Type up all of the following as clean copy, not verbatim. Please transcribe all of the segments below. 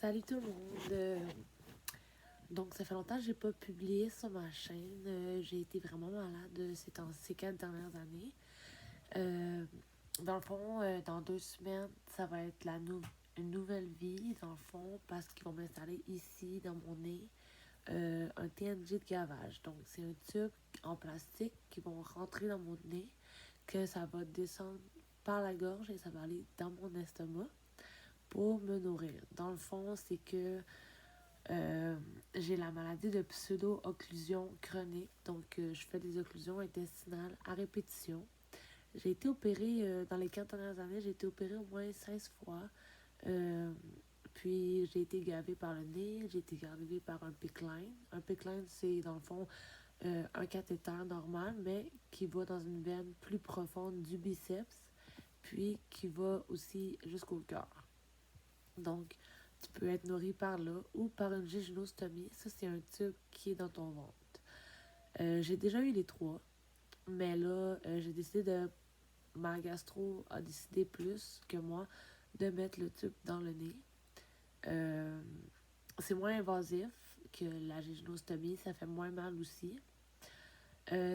Salut tout le monde. Donc, ça fait longtemps que j'ai pas publié sur ma chaîne. J'ai été vraiment malade ces 4 dernières années. Euh, dans le fond, dans 2 semaines, ça va être une nouvelle vie, dans le fond, parce qu'ils vont m'installer ici, dans mon nez, un TNG de gavage. Donc, c'est un tube en plastique qui vont rentrer dans mon nez, que ça va descendre par la gorge et ça va aller dans mon estomac pour me nourrir. Dans le fond, c'est que euh, j'ai la maladie de pseudo-occlusion chronique, donc je fais des occlusions intestinales à répétition. J'ai été opérée dans les 4 dernières années, j'ai été opérée au moins 16 fois. Euh, Puis j'ai été gavée par le nez, j'ai été gavée par un PICC line. Un PICC line, c'est dans le fond un cathéter normal, mais qui va dans une veine plus profonde du biceps, puis qui va aussi jusqu'au cœur. Donc, tu peux être nourri par là ou par une jéjunostomie. Ça, c'est un tube qui est dans ton ventre. J'ai déjà eu les trois, mais là, j'ai décidé de. Ma gastro a décidé plus que moi de mettre le tube dans le nez. Euh, c'est moins invasif que la jéjunostomie, ça fait moins mal aussi.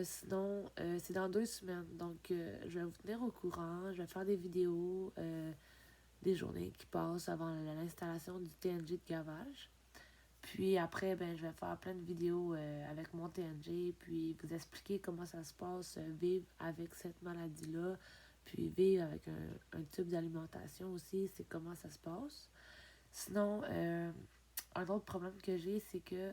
Sinon, c'est dans 2 semaines, donc je vais vous tenir au courant, je vais faire des vidéos. Des journées qui passent avant l'installation du TNG de gavage. Puis après, ben, je vais faire plein de vidéos avec mon TNG, puis vous expliquer comment ça se passe, vivre avec cette maladie-là, puis vivre avec un tube d'alimentation aussi, c'est comment ça se passe. Sinon, un autre problème que j'ai, c'est que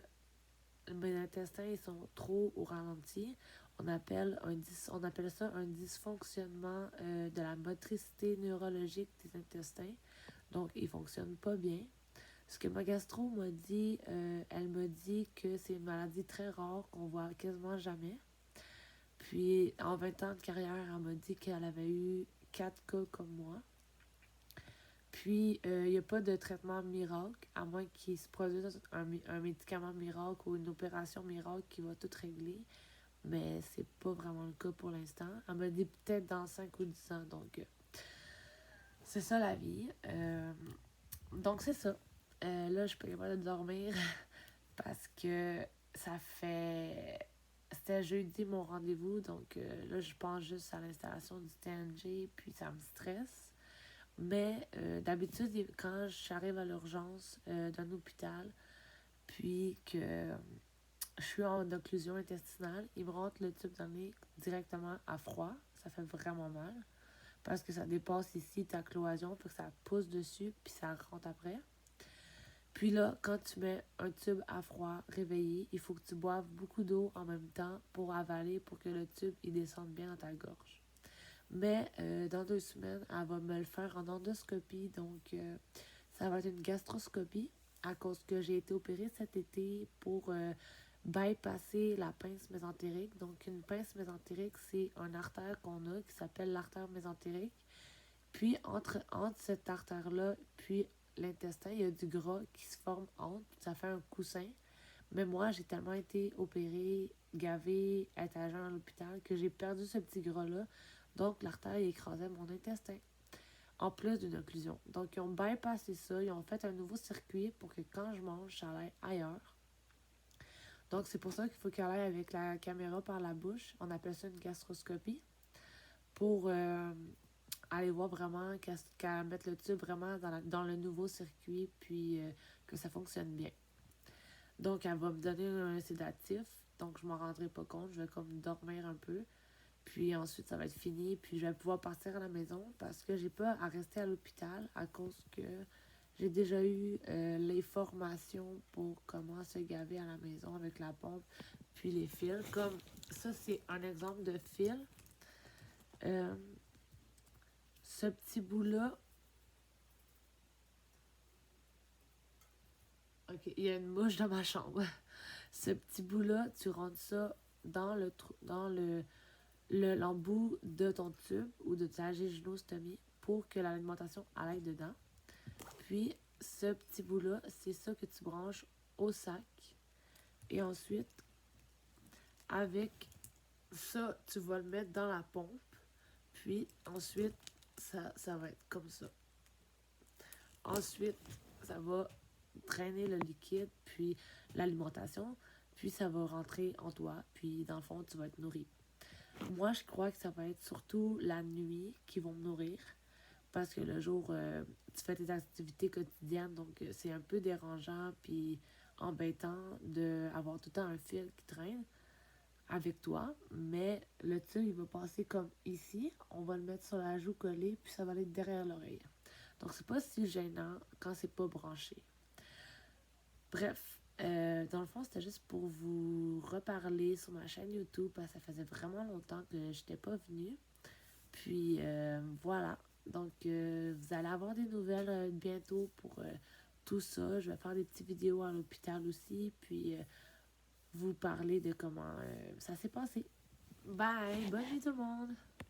mes intestins ils sont trop au ralenti. On appelle ça un dysfonctionnement de la motricité neurologique des intestins. Donc, ils ne fonctionnent pas bien. Ce que ma gastro m'a dit, elle m'a dit que c'est une maladie très rare qu'on voit quasiment jamais. Puis, en 20 ans de carrière, elle m'a dit qu'elle avait eu 4 cas comme moi. Puis, il n'y a pas de traitement miracle, à moins qu'il se produise un médicament miracle ou une opération miracle qui va tout régler. Mais c'est pas vraiment le cas pour l'instant. Elle m'a dit peut-être dans 5 ou 10 ans. Donc, c'est ça la vie. Donc, c'est ça. Là, je peux pas dormir parce que ça fait. C'était jeudi mon rendez-vous. Donc, là, je pense juste à l'installation du TNG. Puis, ça me stresse. Mais d'habitude, quand j'arrive à l'urgence d'un hôpital, puis que je suis en occlusion intestinale, ils me rentrent le tube dans le nez directement à froid. Ça fait vraiment mal. Parce que ça dépasse ici ta cloison, fait que ça pousse dessus, puis ça rentre après. Puis là, quand tu mets un tube à froid réveillé, il faut que tu boives beaucoup d'eau en même temps pour avaler, pour que le tube il descende bien dans ta gorge. Mais dans 2 semaines, elle va me le faire en endoscopie. Donc, ça va être une gastroscopie à cause que j'ai été opérée cet été pour bypasser la pince mésentérique. Donc, une pince mésentérique, c'est une artère qu'on a qui s'appelle l'artère mésentérique. Puis, entre cette artère-là puis l'intestin, il y a du gras qui se forme entre. Ça fait un coussin. Mais moi, j'ai tellement été opérée, gavée, être à jeun à l'hôpital que j'ai perdu ce petit gras-là. Donc, l'artère écrasait mon intestin, en plus d'une occlusion. Donc, ils ont bypassé ça. Ils ont fait un nouveau circuit pour que quand je mange, ça aille ailleurs. Donc, c'est pour ça qu'il faut qu'elle aille avec la caméra par la bouche. On appelle ça une gastroscopie. Pour aller voir vraiment qu'elle mette le tube vraiment dans le nouveau circuit, puis que ça fonctionne bien. Donc, elle va me donner un sédatif. Donc, je m'en rendrai pas compte. Je vais comme dormir un peu. Puis ensuite, ça va être fini. Puis je vais pouvoir partir à la maison parce que j'ai pas à rester à l'hôpital à cause que j'ai déjà eu les formations pour comment se gaver à la maison avec la pompe puis les fils. Comme ça, c'est un exemple de fil. Euh, Ce petit bout-là, ok, il y a une mouche dans ma chambre. Ce petit bout-là, tu rentres ça dans l'embout de ton tube ou de ta jéjunostomie pour que l'alimentation aille dedans. Puis, ce petit bout-là, c'est ça que tu branches au sac. Et ensuite, avec ça, tu vas le mettre dans la pompe. Puis, ensuite, ça va être comme ça. Ensuite, ça va traîner le liquide, puis l'alimentation, puis ça va rentrer en toi, puis dans le fond, tu vas être nourri. Moi, je crois que ça va être surtout la nuit qui vont me nourrir, parce que le jour, tu fais tes activités quotidiennes, donc c'est un peu dérangeant, puis embêtant d'avoir tout le temps un fil qui traîne avec toi, mais le tube, il va passer comme ici, on va le mettre sur la joue collée, puis ça va aller derrière l'oreille. Donc, c'est pas si gênant quand c'est pas branché. Bref, dans le fond, c'était juste pour vous reparler sur ma chaîne YouTube parce que ça faisait vraiment longtemps que j'étais pas venue. Puis voilà. Donc, vous allez avoir des nouvelles bientôt pour tout ça. Je vais faire des petites vidéos à l'hôpital aussi. Puis vous parler de comment ça s'est passé. Bye! Bonne nuit tout le monde!